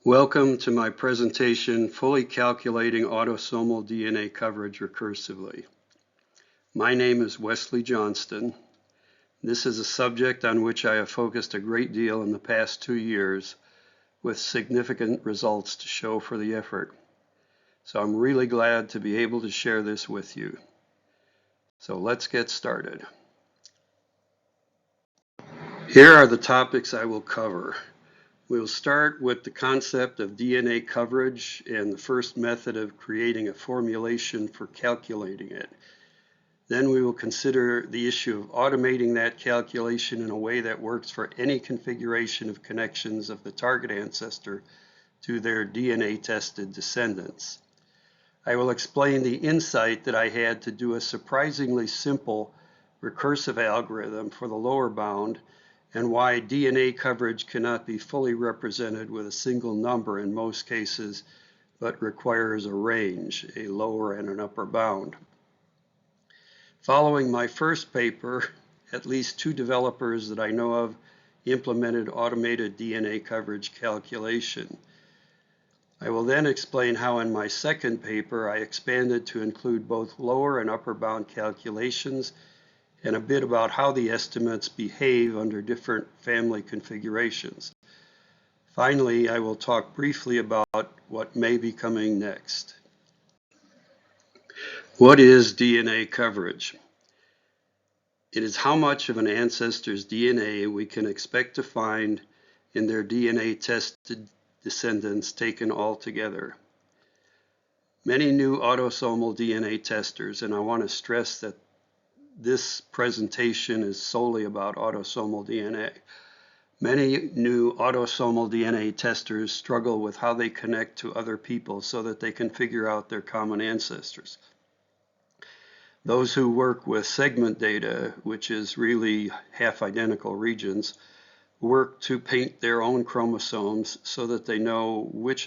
Welcome to my presentation, Fully Calculating Autosomal DNA Coverage Recursively. My name is Wesley Johnson. This is a subject on which I have focused a great deal in the past 2 years with significant results to show for the effort. So I'm really glad to be able to share this with you. So let's get started. Here are the topics I will cover. We'll start with the concept of DNA coverage and the first method of creating a formulation for calculating it. Then we will consider the issue of automating that calculation in a way that works for any configuration of connections of the target ancestor to their DNA-tested descendants. I will explain the insight that I had to do a surprisingly simple recursive algorithm for the lower bound and why DNA coverage cannot be fully represented with a single number in most cases, but requires a range, a lower and an upper bound. Following my first paper, at least 2 developers that I know of implemented automated DNA coverage calculation. I will then explain how in my second paper I expanded to include both lower and upper bound calculations and a bit about how the estimates behave under different family configurations. Finally, I will talk briefly about what may be coming next. What is DNA coverage? It is how much of an ancestor's DNA we can expect to find in their DNA-tested descendants taken all together. Many new autosomal DNA testers, and I want to stress that this presentation is solely about autosomal DNA. Many new autosomal DNA testers struggle with how they connect to other people so that they can figure out their common ancestors. Those who work with segment data, which is really half identical regions, work to paint their own chromosomes so that they know which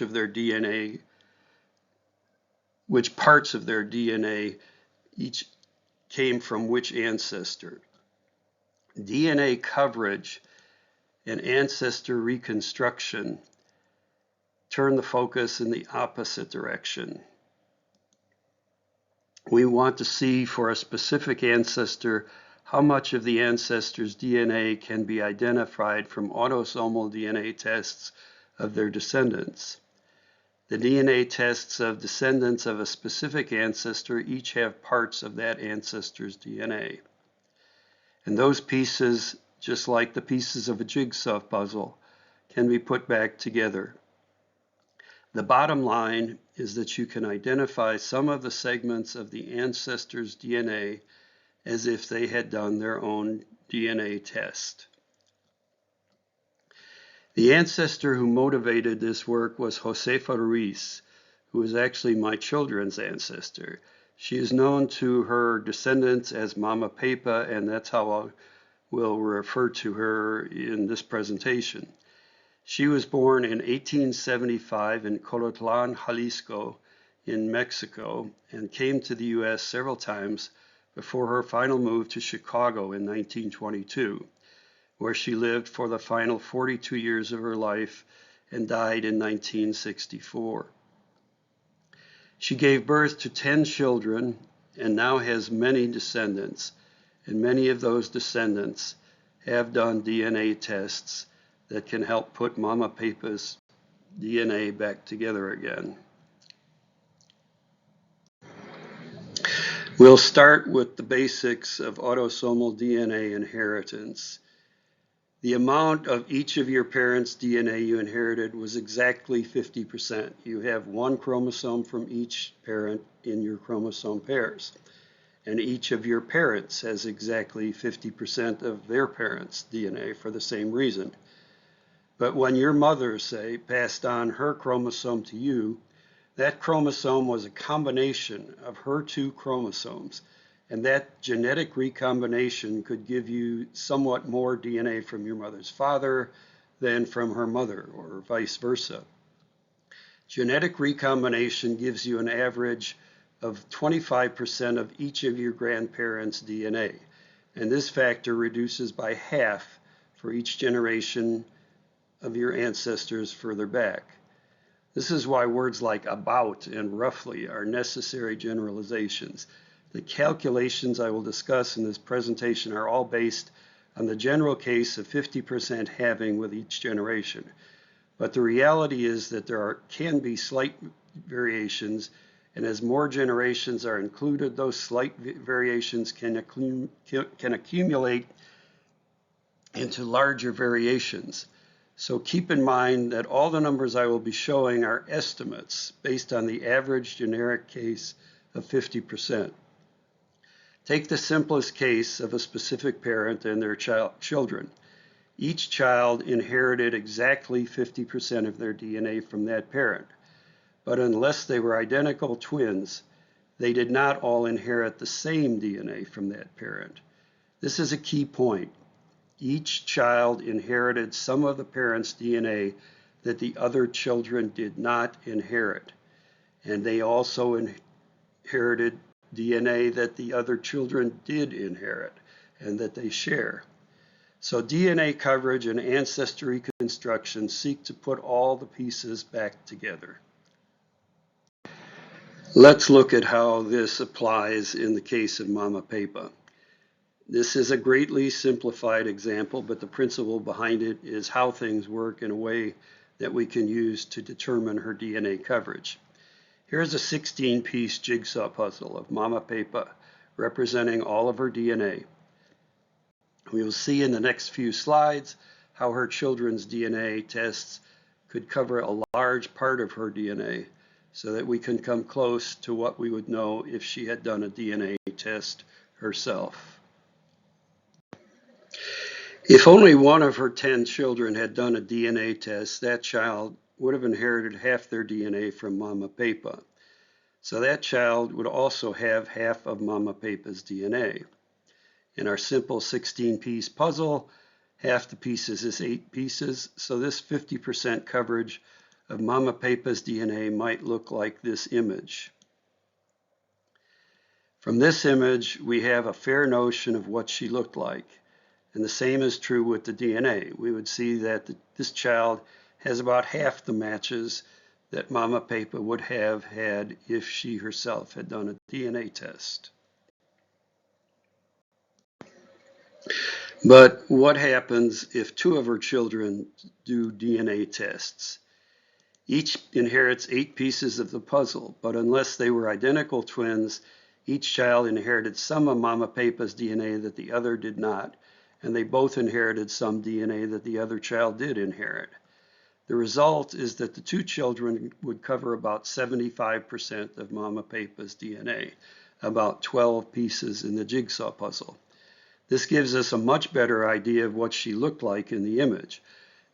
parts of their DNA each came from which ancestor. DNA coverage and ancestor reconstruction turn the focus in the opposite direction. We want to see for a specific ancestor how much of the ancestor's DNA can be identified from autosomal DNA tests of their descendants. The DNA tests of descendants of a specific ancestor each have parts of that ancestor's DNA. And those pieces, just like the pieces of a jigsaw puzzle, can be put back together. The bottom line is that you can identify some of the segments of the ancestor's DNA as if they had done their own DNA test. The ancestor who motivated this work was Josefa Ruiz, who is actually my children's ancestor. She is known to her descendants as Mama Pepa, and that's how I will refer to her in this presentation. She was born in 1875 in Colotlan, Jalisco, in Mexico, and came to the U.S. several times before her final move to Chicago in 1922, where she lived for the final 42 years of her life and died in 1964. She gave birth to 10 children and now has many descendants, and many of those descendants have done DNA tests that can help put Mama Pepa's DNA back together again. We'll start with the basics of autosomal DNA inheritance. The amount of each of your parents' DNA you inherited was exactly 50%. You have one chromosome from each parent in your chromosome pairs. And each of your parents has exactly 50% of their parents' DNA for the same reason. But when your mother, say, passed on her chromosome to you, that chromosome was a combination of her 2 chromosomes, and that genetic recombination could give you somewhat more DNA from your mother's father than from her mother, or vice versa. Genetic recombination gives you an average of 25% of each of your grandparents' DNA, and this factor reduces by half for each generation of your ancestors further back. This is why words like about and roughly are necessary generalizations. The calculations I will discuss in this presentation are all based on the general case of 50% halving with each generation. But the reality is that can be slight variations, and as more generations are included, those slight variations can accumulate into larger variations. So keep in mind that all the numbers I will be showing are estimates based on the average generic case of 50%. Take the simplest case of a specific parent and their children. Each child inherited exactly 50% of their DNA from that parent. But unless they were identical twins, they did not all inherit the same DNA from that parent. This is a key point. Each child inherited some of the parent's DNA that the other children did not inherit. And they also inherited DNA that the other children did inherit and that they share. So DNA coverage and ancestry reconstruction seek to put all the pieces back together. Let's look at how this applies in the case of Mama Pepa. This is a greatly simplified example, but the principle behind it is how things work in a way that we can use to determine her DNA coverage. Here's a 16-piece jigsaw puzzle of Mama Pepa representing all of her DNA. We will see in the next few slides how her children's DNA tests could cover a large part of her DNA so that we can come close to what we would know if she had done a DNA test herself. If only one of her 10 children had done a DNA test, that child would have inherited half their DNA from Mama Pepa. So that child would also have half of Mama Pepa's DNA. In our simple 16-piece puzzle, half the pieces is 8 pieces, so this 50% coverage of Mama Pepa's DNA might look like this image. From this image, we have a fair notion of what she looked like. And the same is true with the DNA. We would see that this child has about half the matches that Mama Pepa would have had if she herself had done a DNA test. But what happens if two of her children do DNA tests? Each inherits 8 pieces of the puzzle, but unless they were identical twins, each child inherited some of Mama Pepa's DNA that the other did not, and they both inherited some DNA that the other child did inherit. The result is that the two children would cover about 75% of Mama Pepa's DNA, about 12 pieces in the jigsaw puzzle. This gives us a much better idea of what she looked like in the image.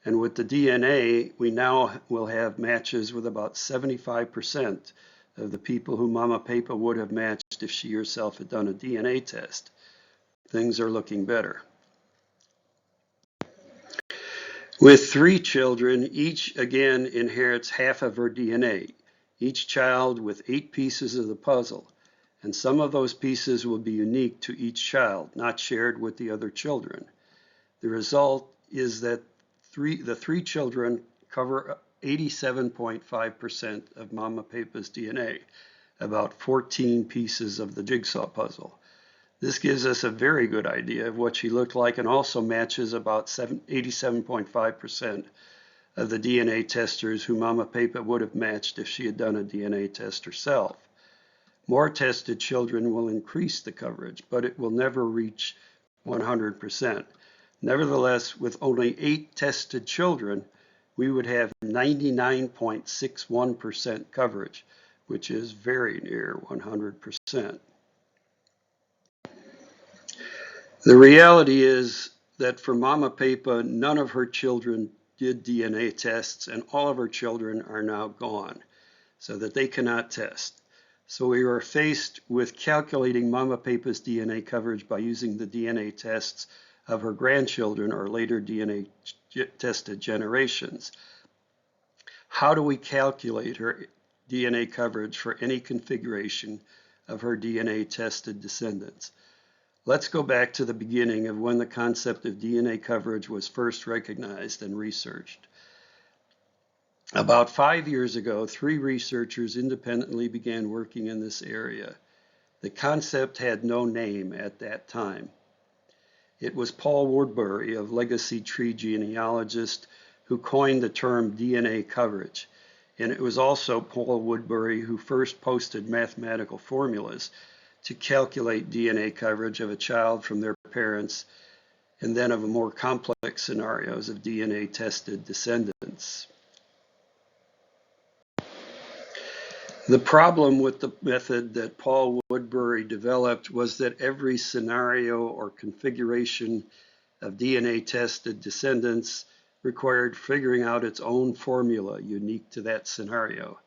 And with the DNA, we now will have matches with about 75% of the people who Mama Pepa would have matched if she herself had done a DNA test. Things are looking better. With 3 children, each again inherits half of her DNA, each child with 8 pieces of the puzzle, and some of those pieces will be unique to each child, not shared with the other children. The result is that the 3 children cover 87.5% of Mama Pepa's DNA, about 14 pieces of the jigsaw puzzle. This gives us a very good idea of what she looked like and also matches about 87.5% of the DNA testers who Mama Pepa would have matched if she had done a DNA test herself. More tested children will increase the coverage, but it will never reach 100%. Nevertheless, with only 8 tested children, we would have 99.61% coverage, which is very near 100%. The reality is that for Mama Pepa, none of her children did DNA tests, and all of her children are now gone, so that they cannot test. So we are faced with calculating Mama Pepa's DNA coverage by using the DNA tests of her grandchildren or later DNA tested generations. How do we calculate her DNA coverage for any configuration of her DNA tested descendants? Let's go back to the beginning of when the concept of DNA coverage was first recognized and researched. About 5 years ago, 3 researchers independently began working in this area. The concept had no name at that time. It was Paul Woodbury, of Legacy Tree Genealogist, who coined the term DNA coverage. And it was also Paul Woodbury who first posted mathematical formulas to calculate DNA coverage of a child from their parents, and then of more complex scenarios of DNA tested descendants. The problem with the method that Paul Woodbury developed was that every scenario or configuration of DNA tested descendants required figuring out its own formula unique to that scenario.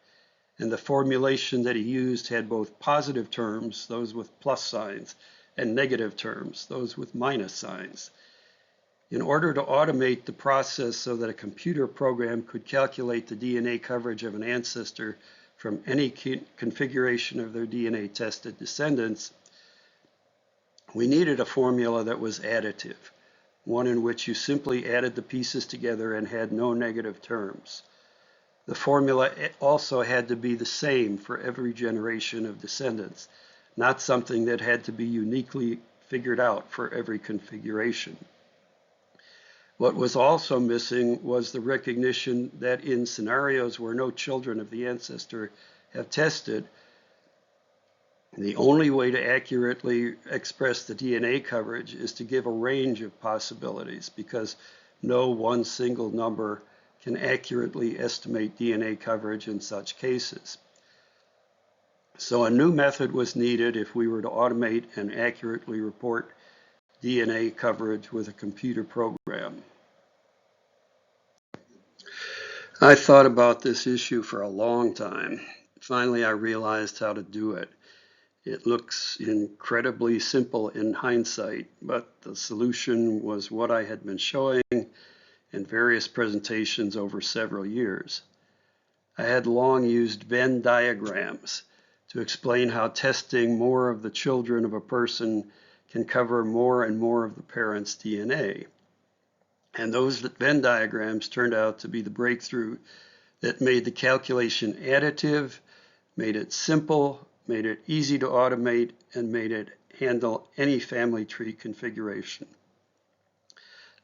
And the formulation that he used had both positive terms, those with plus signs, and negative terms, those with minus signs. In order to automate the process so that a computer program could calculate the DNA coverage of an ancestor from any configuration of their DNA tested descendants, we needed a formula that was additive, one in which you simply added the pieces together and had no negative terms. The formula also had to be the same for every generation of descendants, not something that had to be uniquely figured out for every configuration. What was also missing was the recognition that in scenarios where no children of the ancestor have tested, the only way to accurately express the DNA coverage is to give a range of possibilities, because no one single number can accurately estimate DNA coverage in such cases. So a new method was needed if we were to automate and accurately report DNA coverage with a computer program. I thought about this issue for a long time. Finally, I realized how to do it. It looks incredibly simple in hindsight, but the solution was what I had been showing in various presentations over several years. I had long used Venn diagrams to explain how testing more of the children of a person can cover more and more of the parent's DNA. And those Venn diagrams turned out to be the breakthrough that made the calculation additive, made it simple, made it easy to automate, and made it handle any family tree configuration.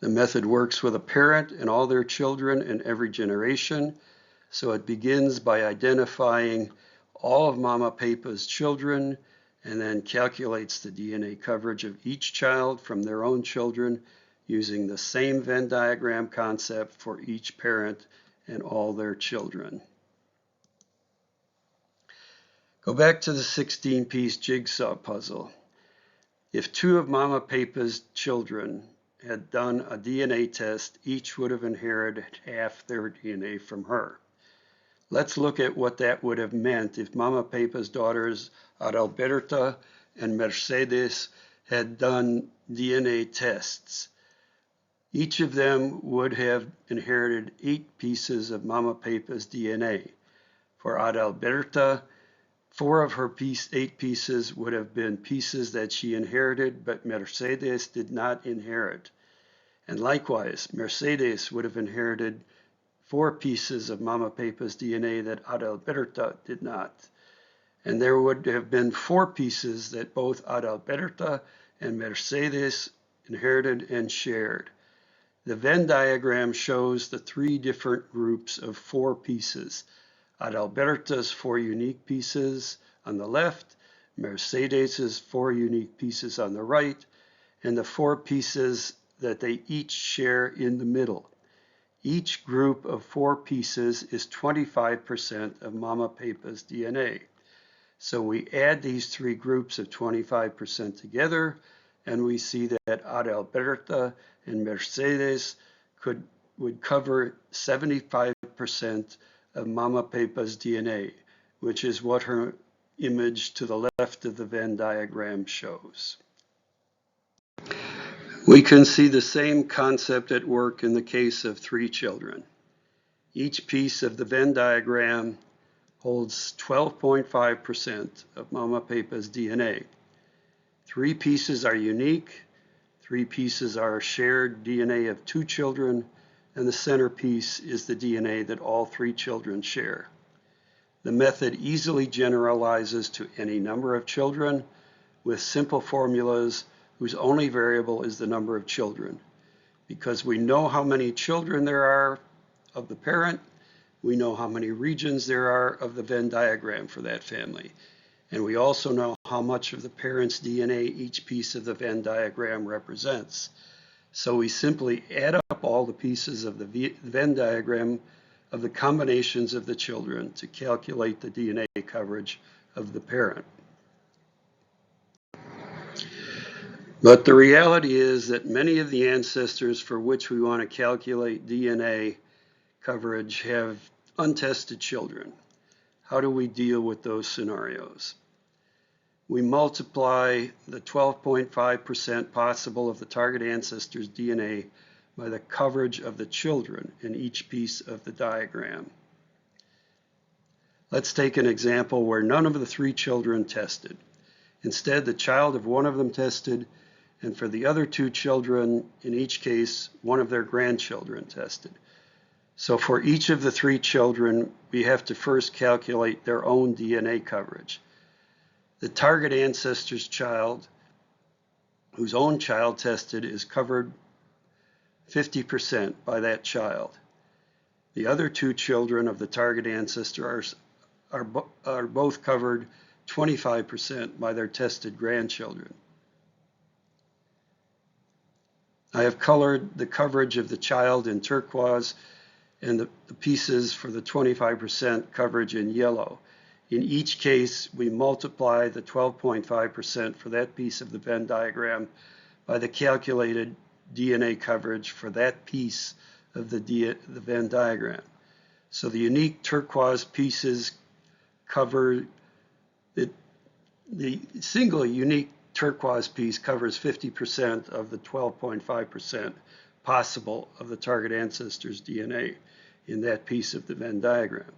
The method works with a parent and all their children in every generation, so it begins by identifying all of Mama Papa's children and then calculates the DNA coverage of each child from their own children using the same Venn diagram concept for each parent and all their children. Go back to the 16-piece jigsaw puzzle. If 2 of Mama Papa's children had done a DNA test, each would have inherited half their DNA from her. Let's look at what that would have meant if Mama Papa's daughters Adalberta and Mercedes had done DNA tests. Each of them would have inherited 8 pieces of Mama Papa's DNA. For Adalberta, 4 of her 8 pieces would have been pieces that she inherited, but Mercedes did not inherit. And likewise, Mercedes would have inherited 4 pieces of Mama Papa's DNA that Adalberta did not. And there would have been 4 pieces that both Adalberta and Mercedes inherited and shared. The Venn diagram shows the 3 different groups of 4 pieces. Adalberta's 4 unique pieces on the left, Mercedes's 4 unique pieces on the right, and the 4 pieces that they each share in the middle. Each group of 4 pieces is 25% of Mama Papa's DNA. So we add these 3 groups of 25% together, and we see that Adalberta and Mercedes would cover 75% of Mama Papa's DNA, which is what her image to the left of the Venn diagram shows. We can see the same concept at work in the case of 3 children. Each piece of the Venn diagram holds 12.5% of Mama Papa's DNA. 3 pieces are unique, 3 pieces are shared DNA of 2 children, and the centerpiece is the DNA that all 3 children share. The method easily generalizes to any number of children with simple formulas whose only variable is the number of children. Because we know how many children there are of the parent, we know how many regions there are of the Venn diagram for that family. And we also know how much of the parent's DNA each piece of the Venn diagram represents. So we simply add up all the pieces of the Venn diagram of the combinations of the children to calculate the DNA coverage of the parent. But the reality is that many of the ancestors for which we want to calculate DNA coverage have untested children. How do we deal with those scenarios? We multiply the 12.5% possible of the target ancestor's DNA by the coverage of the children in each piece of the diagram. Let's take an example where none of the 3 children tested. Instead, the child of one of them tested, and for the other 2 children, in each case, one of their grandchildren tested. So for each of the 3 children, we have to first calculate their own DNA coverage. The target ancestor's child, whose own child tested, is covered 50% by that child. The other 2 children of the target ancestor are both covered 25% by their tested grandchildren. I have colored the coverage of the child in turquoise and the pieces for the 25% coverage in yellow. In each case, we multiply the 12.5% for that piece of the Venn diagram by the calculated DNA coverage for that piece of the Venn diagram. So the unique turquoise pieces cover the single unique turquoise piece covers 50% of the 12.5% possible of the target ancestor's DNA in that piece of the Venn diagram.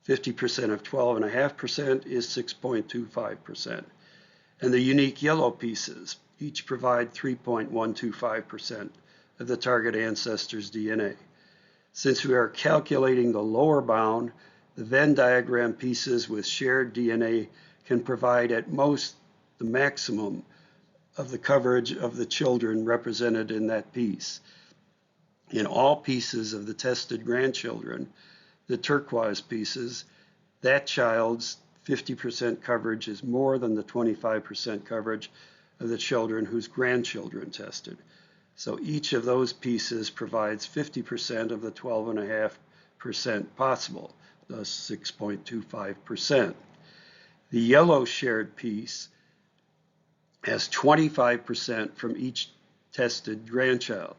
50% of 12.5% is 6.25%. And the unique yellow pieces each provide 3.125% of the target ancestor's DNA. Since we are calculating the lower bound, the Venn diagram pieces with shared DNA can provide at most the maximum of the coverage of the children represented in that piece. In all pieces of the tested grandchildren, the turquoise pieces, that child's 50% coverage is more than the 25% coverage of the children whose grandchildren tested. So each of those pieces provides 50% of the 12.5% possible, thus 6.25%. The yellow shared piece has 25% from each tested grandchild,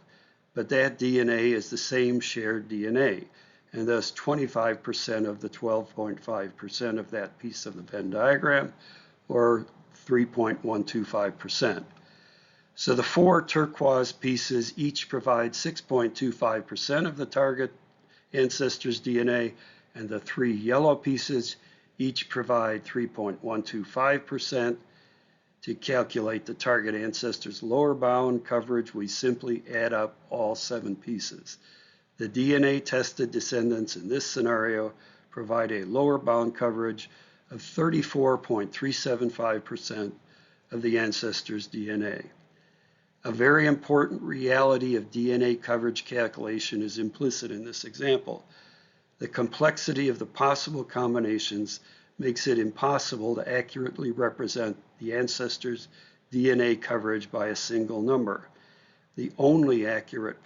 but that DNA is the same shared DNA, and thus 25% of the 12.5% of that piece of the Venn diagram, or 3.125%. So the 4 turquoise pieces each provide 6.25% of the target ancestor's DNA, and the 3 yellow pieces each provide 3.125%. To calculate the target ancestor's lower bound coverage, we simply add up all 7 pieces. The DNA tested descendants in this scenario provide a lower bound coverage of 34.375% of the ancestor's DNA. A very important reality of DNA coverage calculation is implicit in this example. The complexity of the possible combinations makes it impossible to accurately represent the ancestor's DNA coverage by a single number. The only accurate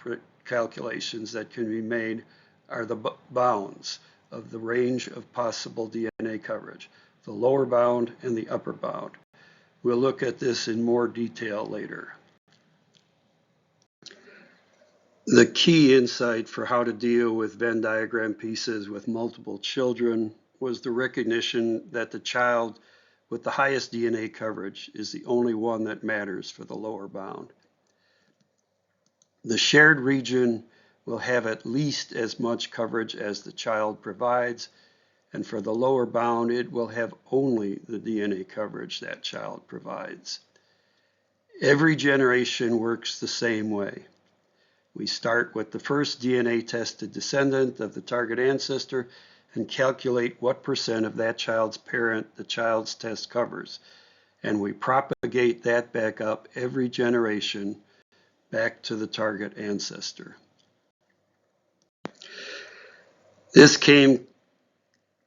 calculations that can be made are the bounds of the range of possible DNA coverage, the lower bound and the upper bound. We'll look at this in more detail later. The key insight for how to deal with Venn diagram pieces with multiple children was the recognition that the child with the highest DNA coverage is the only one that matters for the lower bound. The shared region will have at least as much coverage as the child provides, and for the lower bound, it will have only the DNA coverage that child provides. Every generation works the same way. We start with the first DNA tested descendant of the target ancestor and calculate what percent of that child's parent the child's test covers. And we propagate that back up every generation back to the target ancestor. This came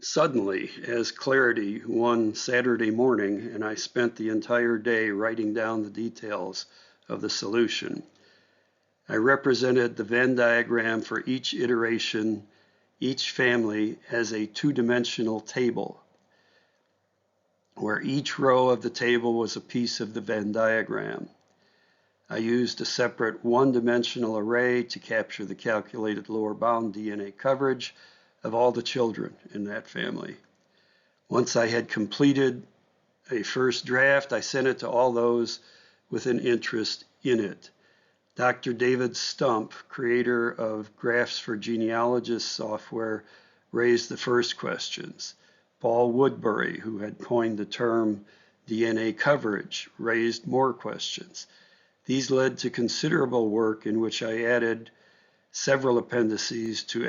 suddenly as clarity one Saturday morning, and I spent the entire day writing down the details of the solution. I represented the Venn diagram for each iteration, each family, as a two-dimensional table, where each row of the table was a piece of the Venn diagram. I used a separate one-dimensional array to capture the calculated lower bound DNA coverage of all the children in that family. Once I had completed a first draft, I sent it to all those with an interest in it. Dr. David Stump, creator of Graphs for Genealogists software, raised the first questions. Paul Woodbury, who had coined the term DNA coverage, raised more questions. These led to considerable work in which I added several appendices to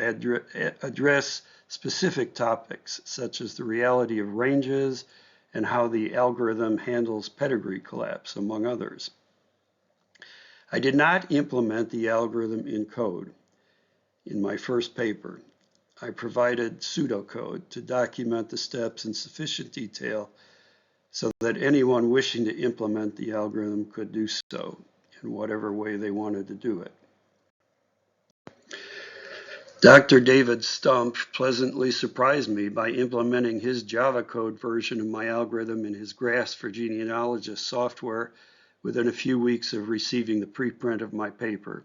address specific topics, such as the reality of ranges and how the algorithm handles pedigree collapse, among others. I did not implement the algorithm in code. In my first paper, I provided pseudocode to document the steps in sufficient detail so that anyone wishing to implement the algorithm could do so in whatever way they wanted to do it. Dr. David Stump pleasantly surprised me by implementing his Java code version of my algorithm in his Graphs for Genealogists software within a few weeks of receiving the preprint of my paper.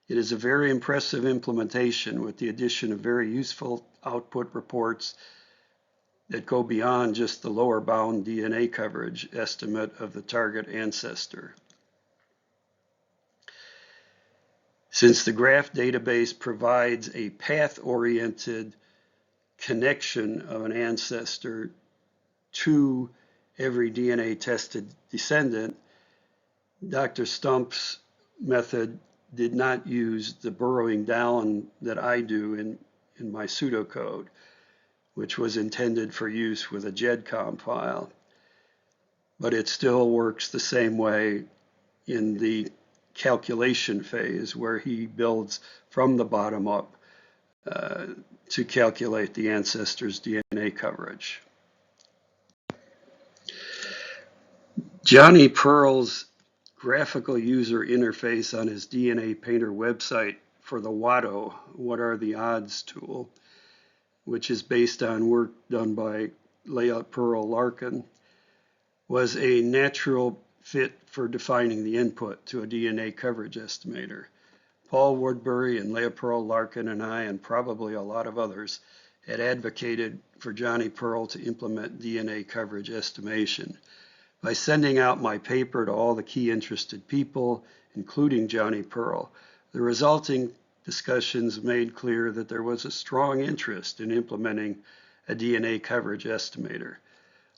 It is a very impressive implementation with the addition of very useful output reports that go beyond just the lower bound DNA coverage estimate of the target ancestor. Since the graph database provides a path-oriented connection of an ancestor to every DNA tested descendant, Dr. Stump's method did not use the burrowing down that I do in my pseudocode, which was intended for use with a GEDCOM file. But it still works the same way in the calculation phase, where he builds from the bottom up to calculate the ancestor's DNA coverage. Johnny Pearl's graphical user interface on his DNA Painter website for the WADO, What Are the Odds tool, which is based on work done by Leah Pearl Larkin, was a natural fit for defining the input to a DNA coverage estimator. Paul Woodbury and Leah Pearl Larkin and I, and probably a lot of others, had advocated for Johnny Pearl to implement DNA coverage estimation. By sending out my paper to all the key interested people, including Johnny Pearl, the resulting discussions made clear that there was a strong interest in implementing a DNA coverage estimator.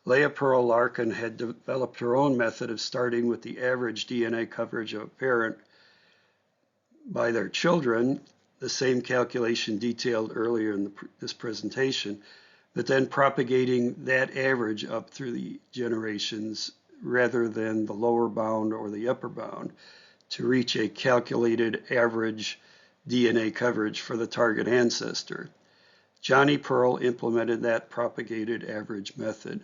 Leah Pearl Larkin had developed her own method of starting with the average DNA coverage of a parent by their children, the same calculation detailed earlier in this presentation, but then propagating that average up through the generations rather than the lower bound or the upper bound to reach a calculated average DNA coverage for the target ancestor. Johnny Pearl implemented that propagated average method.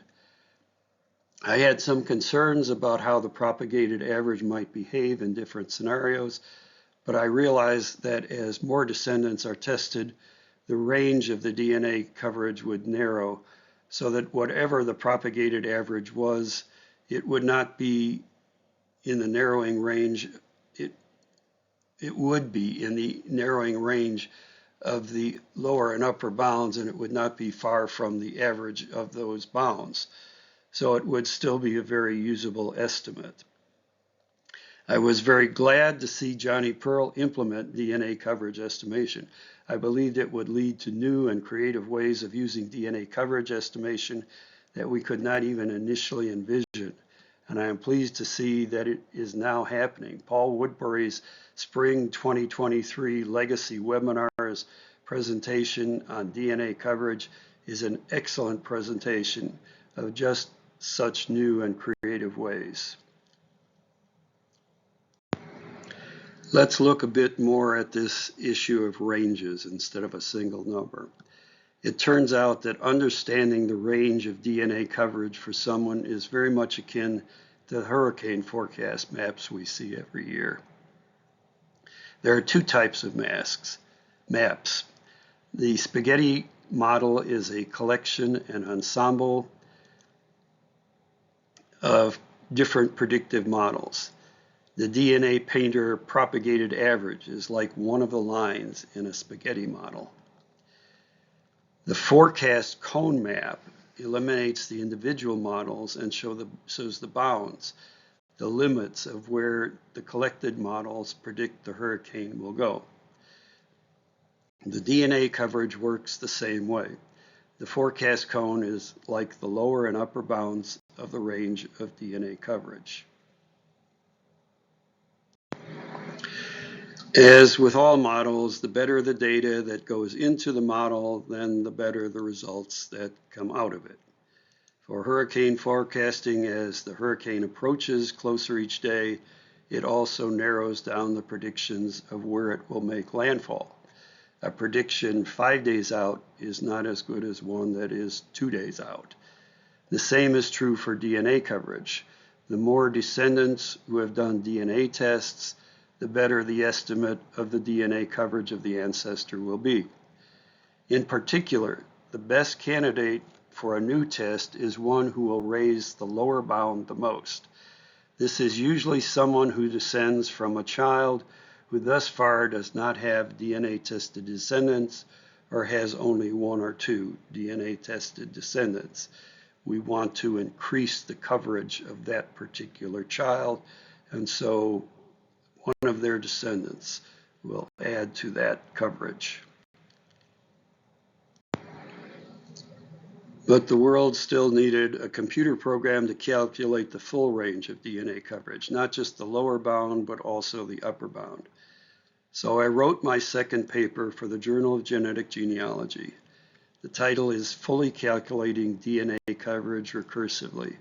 I had some concerns about how the propagated average might behave in different scenarios, but I realized that as more descendants are tested, the range of the DNA coverage would narrow so that whatever the propagated average was, it would not be in the narrowing range. It would be in the narrowing range of the lower and upper bounds, and it would not be far from the average of those bounds. So it would still be a very usable estimate. I was very glad to see Johnny Pearl implement DNA coverage estimation. I believed it would lead to new and creative ways of using DNA coverage estimation that we could not even initially envision. and I am pleased to see that it is now happening. Paul Woodbury's Spring 2023 Legacy Webinars presentation on DNA coverage is an excellent presentation of just such new and creative ways. Let's look a bit more at this issue of ranges instead of a single number. It turns out that understanding the range of DNA coverage for someone is very much akin to the hurricane forecast maps we see every year. There are two types of maps. The spaghetti model is a collection and ensemble of different predictive models. The DNA painter propagated average is like one of the lines in a spaghetti model. The forecast cone map eliminates the individual models and shows the bounds, the limits of where the collected models predict the hurricane will go. The DNA coverage works the same way. The forecast cone is like the lower and upper bounds of the range of DNA coverage. As with all models, the better the data that goes into the model, then the better the results that come out of it. For hurricane forecasting, as the hurricane approaches closer each day, it also narrows down the predictions of where it will make landfall. A prediction 5 days out is not as good as one that is 2 days out. The same is true for DNA coverage. The more descendants who have done DNA tests, the better the estimate of the DNA coverage of the ancestor will be. In particular, the best candidate for a new test is one who will raise the lower bound the most. This is usually someone who descends from a child who thus far does not have DNA tested descendants or has only 1 or 2 DNA tested descendants. We want to increase the coverage of that particular child, and so one of their descendants will add to that coverage. But the world still needed a computer program to calculate the full range of DNA coverage, not just the lower bound, but also the upper bound. So I wrote my second paper for the Journal of Genetic Genealogy. The title is Fully Calculating DNA Coverage Recursively.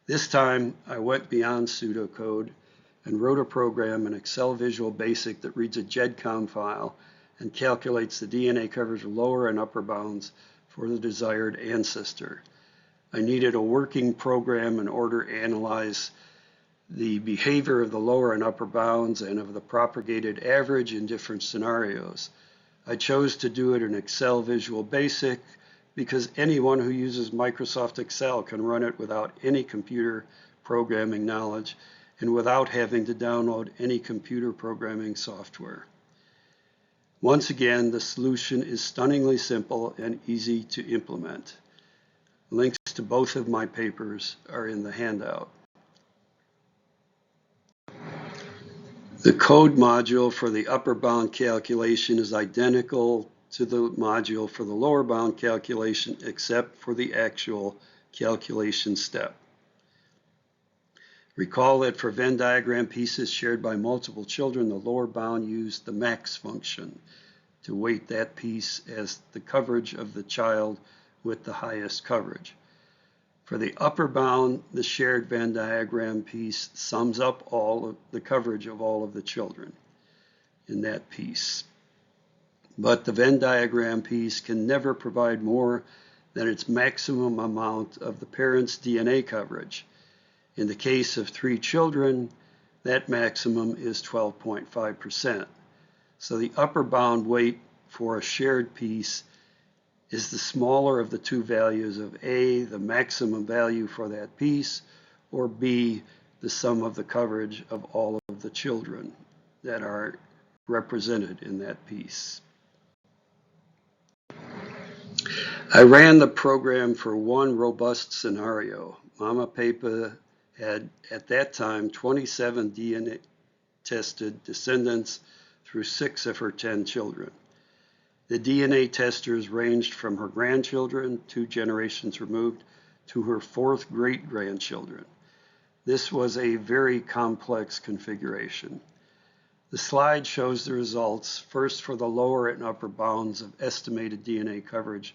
This time I went beyond pseudocode and wrote a program in Excel Visual Basic that reads a GEDCOM file and calculates the DNA coverage of lower and upper bounds for the desired ancestor. I needed a working program in order to analyze the behavior of the lower and upper bounds and of the propagated average in different scenarios. I chose to do it in Excel Visual Basic because anyone who uses Microsoft Excel can run it without any computer programming knowledge and without having to download any computer programming software. Once again, the solution is stunningly simple and easy to implement. Links to both of my papers are in the handout. The code module for the upper bound calculation is identical to the module for the lower bound calculation, except for the actual calculation step. Recall that for Venn diagram pieces shared by multiple children, the lower bound used the max function to weight that piece as the coverage of the child with the highest coverage. For the upper bound, the shared Venn diagram piece sums up all of the coverage of all of the children in that piece. But the Venn diagram piece can never provide more than its maximum amount of the parent's DNA coverage. In the case of 3 children, that maximum is 12.5%. So the upper bound weight for a shared piece is the smaller of the two values of A, the maximum value for that piece, or B, the sum of the coverage of all of the children that are represented in that piece. I ran the program for one robust scenario. Mama Papa had at that time 27 DNA tested descendants through 6 of her 10 children. The DNA testers ranged from her grandchildren, 2 generations removed, to her 4th great-grandchildren. This was a very complex configuration. The slide shows the results, first for the lower and upper bounds of estimated DNA coverage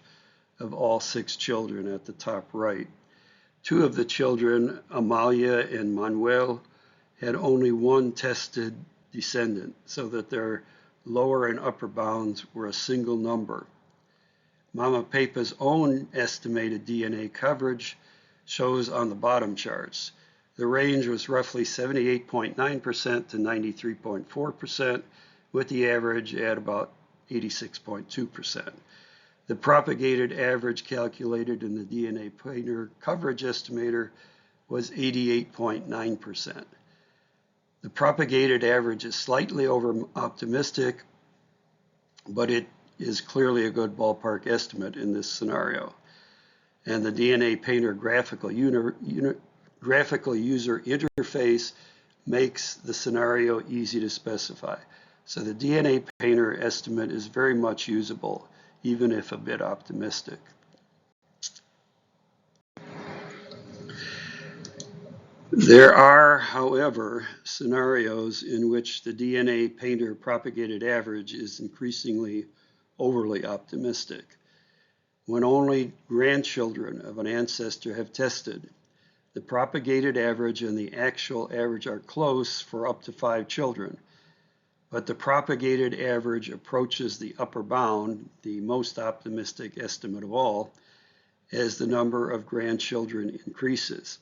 of all 6 children at the top right. 2 of the children, Amalia and Manuel, had only one tested descendant, so that their lower and upper bounds were a single number. Mama Pepa's own estimated DNA coverage shows on the bottom charts. The range was roughly 78.9% to 93.4%, with the average at about 86.2%. The propagated average calculated in the DNA Painter coverage estimator was 88.9%. The propagated average is slightly over optimistic, but it is clearly a good ballpark estimate in this scenario. And the DNA Painter graphical user interface makes the scenario easy to specify. So the DNA Painter estimate is very much usable, even if a bit optimistic. There are, however, scenarios in which the DNA Painter propagated average is increasingly overly optimistic. When only grandchildren of an ancestor have tested, the propagated average and the actual average are close for up to 5 children, but the propagated average approaches the upper bound, the most optimistic estimate of all, as the number of grandchildren increases.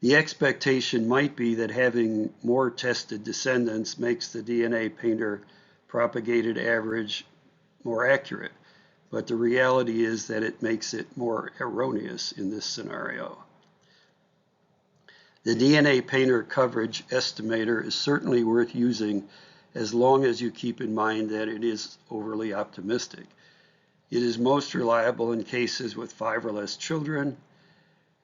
The expectation might be that having more tested descendants makes the DNA Painter propagated average more accurate, but the reality is that it makes it more erroneous in this scenario. The DNA Painter coverage estimator is certainly worth using as long as you keep in mind that it is overly optimistic. It is most reliable in cases with 5 or less children,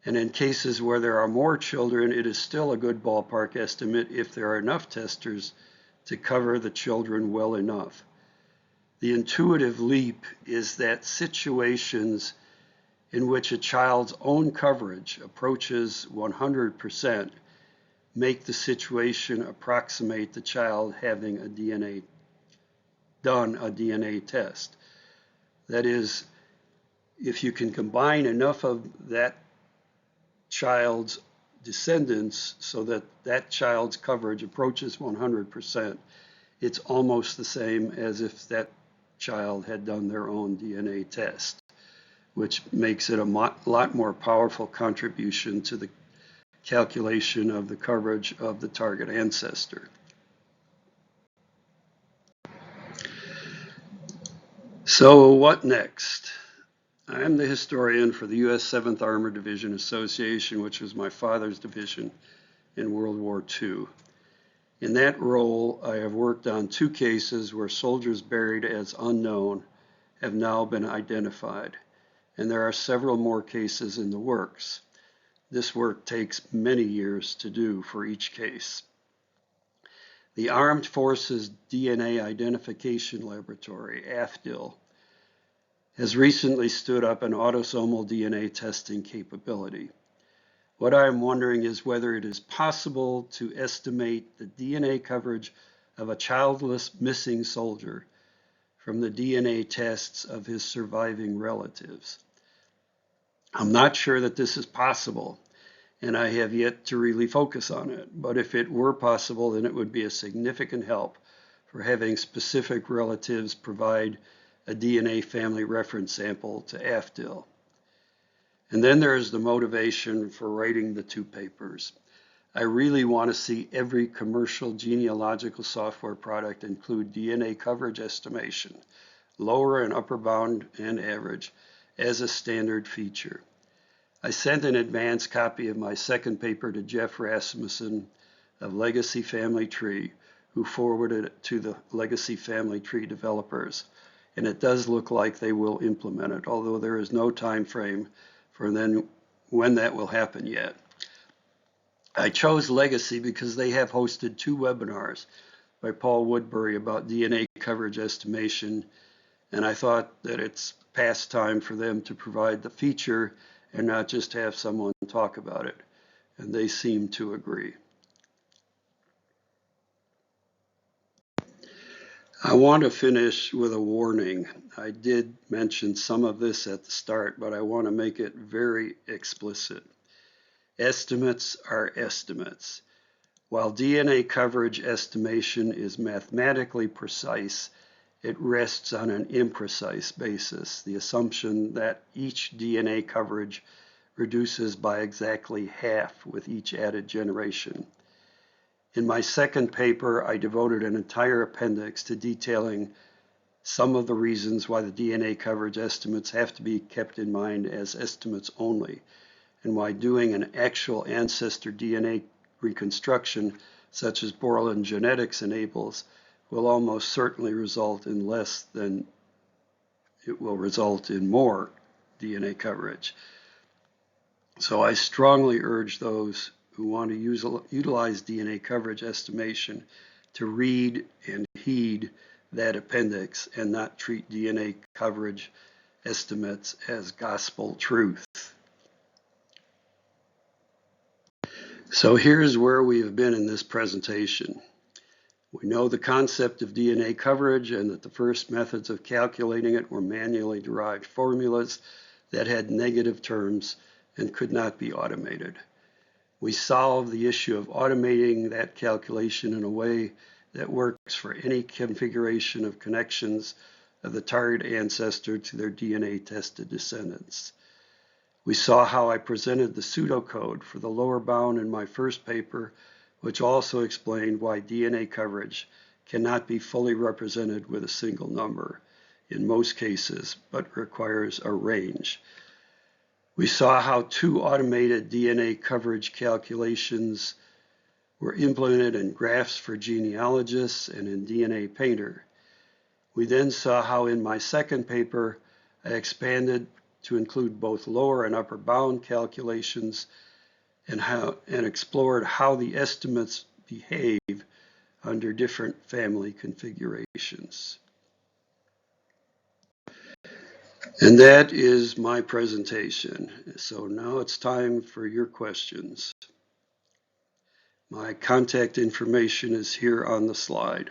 and in cases where there are more children, it is still a good ballpark estimate if there are enough testers to cover the children well enough. The intuitive leap is that situations in which a child's own coverage approaches 100% make the situation approximate the child having a DNA test. That is, if you can combine enough of that child's descendants so that that child's coverage approaches 100%, it's almost the same as if that child had done their own DNA test, which makes it a lot more powerful contribution to the calculation of the coverage of the target ancestor. So what next? I am the historian for the U.S. 7th Armored Division Association, which was my father's division in World War II. In that role, I have worked on 2 cases where soldiers buried as unknown have now been identified, and there are several more cases in the works. This work takes many years to do for each case. The Armed Forces DNA Identification Laboratory, AFDIL, has recently stood up an autosomal DNA testing capability. What I am wondering is whether it is possible to estimate the DNA coverage of a childless missing soldier from the DNA tests of his surviving relatives. I'm not sure that this is possible, and I have yet to really focus on it, but if it were possible, then it would be a significant help for having specific relatives provide a DNA family reference sample to AFDIL. And then there is the motivation for writing the 2 papers. I really want to see every commercial genealogical software product include DNA coverage estimation, lower and upper bound and average, as a standard feature. I sent an advance copy of my 2nd paper to Jeff Rasmussen of Legacy Family Tree, who forwarded it to the Legacy Family Tree developers. And it does look like they will implement it, although there is no time frame for when that will happen yet. I chose Legacy because they have hosted 2 webinars by Paul Woodbury about DNA coverage estimation, and I thought that it's past time for them to provide the feature and not just have someone talk about it. and they seem to agree. I want to finish with a warning. I did mention some of this at the start, but I want to make it very explicit. Estimates are estimates. While DNA coverage estimation is mathematically precise, it rests on an imprecise basis, the assumption that each DNA coverage reduces by exactly half with each added generation. In my second paper, I devoted an entire appendix to detailing some of the reasons why the DNA coverage estimates have to be kept in mind as estimates only, and why doing an actual ancestor DNA reconstruction, such as Borland genetics enables, will almost certainly result in less than it will result in more DNA coverage. So I strongly urge those who want to utilize DNA coverage estimation to read and heed that appendix and not treat DNA coverage estimates as gospel truth. So here's where we have been in this presentation. We know the concept of DNA coverage and that the first methods of calculating it were manually derived formulas that had negative terms and could not be automated. We solved the issue of automating that calculation in a way that works for any configuration of connections of the target ancestor to their DNA tested descendants. We saw how I presented the pseudocode for the lower bound in my first paper, which also explained why DNA coverage cannot be fully represented with a single number in most cases, but requires a range. We saw how 2 automated DNA coverage calculations were implemented in Graphs for Genealogists and in DNA Painter. We then saw how in my second paper I expanded to include both lower and upper bound calculations and explored how the estimates behave under different family configurations. And that is my presentation. So now it's time for your questions. My contact information is here on the slide.